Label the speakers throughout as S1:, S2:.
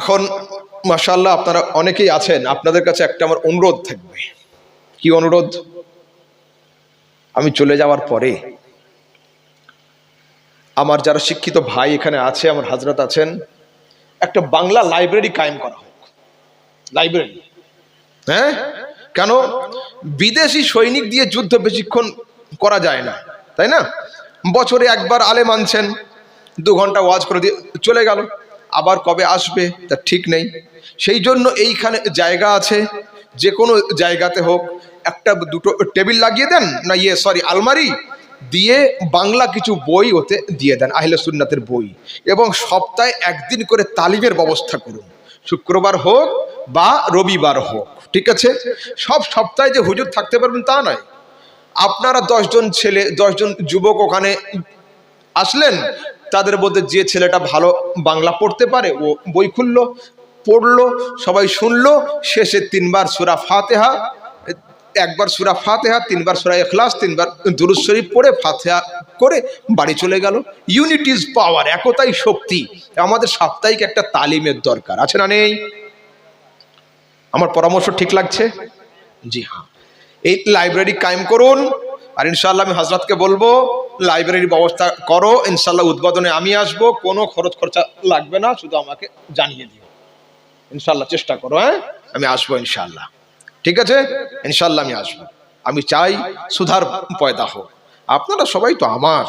S1: এখন মাশাআল্লাহ আপনারা অনেকেই আছেন, আপনাদের কাছে একটা আমার অনুরোধ থাকবে। কি অনুরোধ? আমি চলে যাওয়ার পরে আমার যারা শিক্ষিত ভাই এখানে আছে, আমার হাজরত আছেন, একটা বাংলা লাইব্রেরি কায়েম করা হোক। লাইব্রেরি, হ্যাঁ, কেন? বিদেশি সৈনিক দিয়ে যুদ্ধ বেশিক্ষণ করা যায় না, তাই না? বছরে একবার আলেম আনছেন, 2 ঘন্টা ওয়াজ করে দিয়ে চলে গেল, আবার কবে আসবে তা ঠিক নেই। সেই জন্য এইখানে জায়গা আছে, যে কোনো জায়গাতে হোক একটা দুটো টেবিল লাগিয়ে দেন, না আলমারি দিয়ে বাংলা কিছু বই ওতে দিয়ে দেন, আহলে সুন্নাতের বই, এবং সপ্তাহে একদিন করে তালিমের ব্যবস্থা করুন, শুক্রবার হোক বা রবিবার হোক, ঠিক আছে? সব সপ্তাহে যে হুজুর থাকতে পারবেন তা নয়। আপনারা 10 জন ছেলে, 10 জন যুবক ওখানে আসলেন, তাদের মধ্যে যে ছেলেটা ভালো বাংলা পড়তে পারে ও বই খুললো, পড়লো, সবাই শুনলো, শেষে 3 বার সূরা ফাতিহা, একবার সূরা ফাতিহা, 3 বার সূরা ইখলাস, 3 বার দুরূদ শরীফ পড়ে ফাতিহা করে বাড়ি চলে গেল। ইউনিটি ইজ পাওয়ার, একতাই শক্তি। আমাদের সাপ্তাহিক একটা তালিমের দরকার আছে না নেই? আমার পরামর্শ ঠিক লাগছে? জি হ্যাঁ, এই লাইব্রেরি কায়েম করুন। আর ইনশাআল্লাহ আমি হযরতকে বলবো লাইব্রেরির ব্যবস্থা করো, ইনশাআল্লাহ উদ্বোধনে আমি আসবো, কোনো খরচ খরচা লাগবে না, শুধু আমাকে জানিয়ে দিও। ইনশাআল্লাহ চেষ্টা করো, হ্যাঁ, আমি আসবো ইনশাআল্লাহ, ঠিক আছে? ইনশাআল্লাহ আমি আসবো। আমি চাই সুধার পয়দা হোক। আপনারা সবাই তো আমার,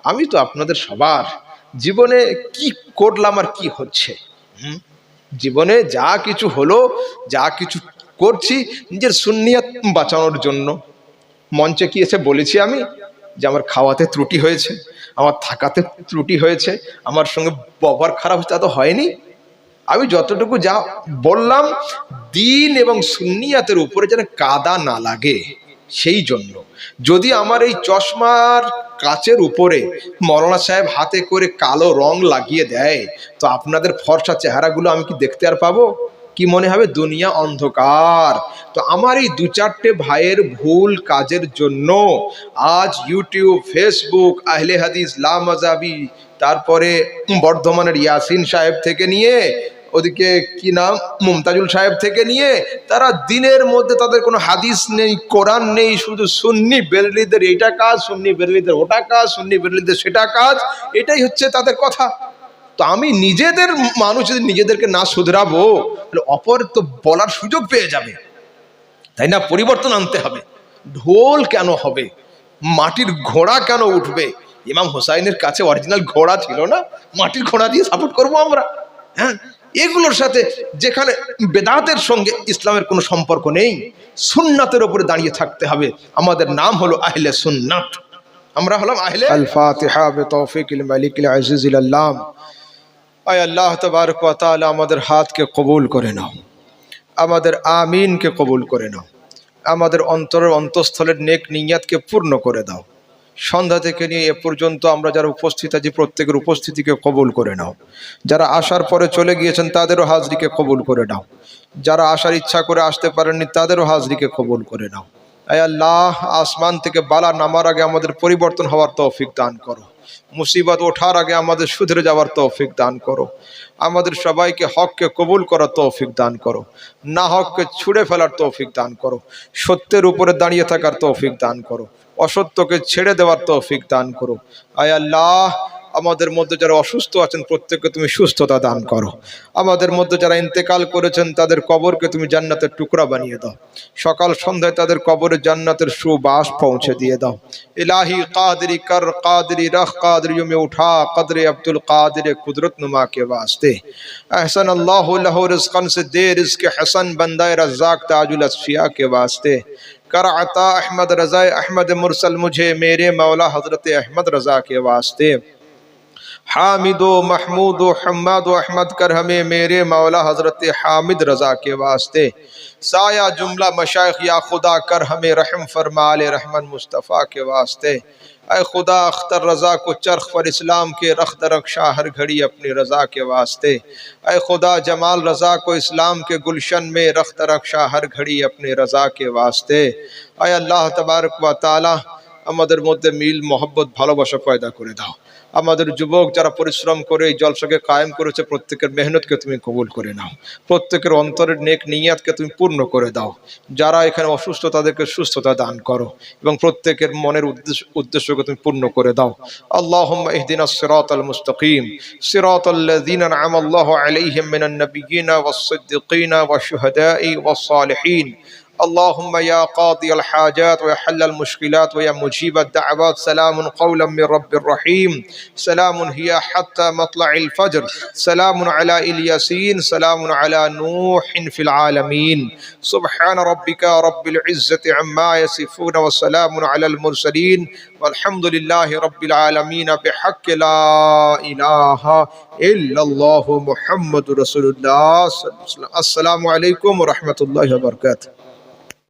S1: আমি তো আপনাদের সবার। জীবনে কি করলাম আর কি হচ্ছে? জীবনে যা কিছু হলো, যা কিছু করছি, নিজের সুন্নিয়ত বাঁচানোর জন্য। মঞ্চে কি এসে বলেছি আমি যে আমার খাওয়াতে ত্রুটি হয়েছে, আমার থাকাতে ত্রুটি হয়েছে, আমার সঙ্গে ব্যবহার খারাপ তা তো হয়নি। আমি যতটুকু যা বললাম, দিন এবং সুন্নিয়াতের উপরে যেন কাদা না লাগে, সেই জন্য। যদি আমার এই চশমার কাচের উপরে মৌলানা সাহেব হাতে করে কালো রং লাগিয়ে দেয়, তো আপনাদের ফর্সা চেহারাগুলো আমি কি দেখতে আর পাবো? কি মনে হবে? দুনিয়া অন্ধকার। তো আমার এই 2-4টে ভাইয়ের ভুল কাজের জন্য আজ ইউটিউব, ফেসবুক, আহলে হাদিস, লামাজাবি, তারপরে বর্ধমানের ইয়াসিন সাহেব থেকে নিয়ে, ওদিকে কি নাম, মুমতাজুল সাহেব থেকে নিয়ে, তারা দিনের মধ্যে তাদের কোনো হাদিস নেই, কোরআন নেই, শুধু সুন্নি বেরেলভিদের এইটা কাজ, সুন্নি বেরেলভিদের ওটা কাজ, সুন্নি বেরেলভিদের সেটা কাজ, এটাই হচ্ছে তাদের কথা। তো আমি নিজেদের মানুষ যদি নিজেদেরকে না শুধরাবো, তাহলে অপর তো বলার সুযোগ পেয়ে যাবে, তাই না? পরিবর্তন আনতে হবে। ঢোল কেন হবে? মাটির ঘোড়া কেন উঠবে? ইমাম হোসাইনের কাছে অরিজিনাল ঘোড়া ছিল না, মাটির ঘোড়া দিয়ে সাপোর্ট করবো আমরা? হ্যাঁ, এগুলোর সাথে যেখানে বেদাতের সঙ্গে ইসলামের কোনো সম্পর্ক নেই, সুন্নাতের উপরে দাঁড়িয়ে থাকতে হবে। আমাদের নাম হলো আহলে সুন্নাত, আমরা হলাম আহলে। আল ফাতিহা বিতৌফিকিল মালিকিল আজিজিল আল্লাম। আয় আল্লাহ তাবারক ওয়া তাআলা আমাদের হাতকে কবুল করে নাও, আমাদের আমিনকে কবুল করে নাও, আমাদের অন্তরের অন্তঃস্থলের নেক নিয়াতকে পূর্ণ করে দাও। সন্ধ্যা থেকে নিয়ে এ পর্যন্ত আমরা যারা উপস্থিত আছি, প্রত্যেকের উপস্থিতিকে কবুল করে নাও। যারা আসার পরে চলে গিয়েছেন তাদেরও হাজরিকে কবুল করে নাও। যারা আসার ইচ্ছা করে আসতে পারেননি তাদেরও হাজরিকে কবুল করে নাও। আয় আল্লাহ, আসমান থেকে বালা নামার আগে আমাদের পরিবর্তন হওয়ার তৌফিক দান করো। মুসিবত ওঠার আগে আমাদের শুধরে যাওয়ার তৌফিক দান করো। আমাদের সবাইকে হককে কবুল করার তৌফিক দান করো, না হককে ছুঁড়ে ফেলার তৌফিক দান করো, সত্যের উপরে দাঁড়িয়ে থাকার তৌফিক দান করো, অসত্যকে ছেড়ে দেওয়ার তৌফিক দান করো। আয় আল্লাহ, আমাদের মধ্যে যারা অসুস্থ আছেন প্রত্যেককে তুমি সুস্থতা দান করো। আমাদের মধ্যে যারা ইন্তেকাল করেছেন তাদের কবরকে তুমি জান্নাতের টুকরা বানিয়ে দাও। সকাল সন্ধ্যায় তাদের কবরে জান্নাতের সুবাস পৌঁছে দিয়ে দাও। ইলাহি কাদরি কর, কাদরি রখ, কাদরি में उठा, कदरे अब्दुल कादिर कुदरत नुमा के वास्ते। अहसन अल्लाह लहु रिज़्क़न से दे रिज़्क़ हसन, बंदाए रज़्ज़ाक़ ताजुल अस्फ़िया के वास्ते। कर अता अहमद रज़ा अहमद मुरसल मुझे मेरे मौला हज़रत अहमद रज़ा के वास्ते। हामिदो महमूदो हम्मादो अहमद कर हमें मेरे मौला हज़रत हामिद रज़ा के वास्ते। साया जुमला मशाइख या खुदा कर हमें रहम फरमाले रहमन मुस्तफ़ा के वास्ते। ऐ खुदा अख्तर रज़ा को चरख पर इस्लाम के रख दरख्शा हर घड़ी अपनी रज़ा के वास्ते। ऐ खुदा जमाल रज़ा को इस्लाम के गुलशन में रख दरख्शा हर घड़ी अपनी रज़ा के वास्ते। ऐ अल्लाह तबारक व ताला আমাদের মধ্যে মিল, মহব্বত, ভালোবাসা পয়দা করে দাও। আমাদের যুবক যারা পরিশ্রম করে এই জলসাকে কায়েম করেছে, প্রত্যেকের মেহনতকে তুমি কবুল করে নাও, প্রত্যেকের অন্তরের নেক নিয়াতকে তুমি পূর্ণ করে দাও। যারা এখানে অসুস্থ তাদেরকে সুস্থতা দান করো এবং প্রত্যেকের মনের উদ্দেশ্যকে তুমি পূর্ণ করে দাও। আল্লাহুম্মা ইহদিনাস সিরাতাল মুস্তাকিম সিরাতাল্লাযীনা আন'আমা আল্লাহু আলাইহিম মিনান নাবিয়্যিনা ওয়াস-সিদ্দীকিনা ওয়াশ-শুহাদা'i ওয়াস-সালিহিন। اللهم يا قاضي الحاجات ويا حل المشكلات ويا مجيب الدعوات سلام قولا من رب رحيم. سلام هي حتى مطلع الفجر. سلام على الياسين. سلام على نوح في العالمين. سبحان ربك رب العزة عما يصفون وسلام على المرسلين والحمد لله رب العالمين بحق لا إله إلا الله محمد رسول الله صلى الله عليه وسلم. السلام عليكم ورحمة الله وبركاته.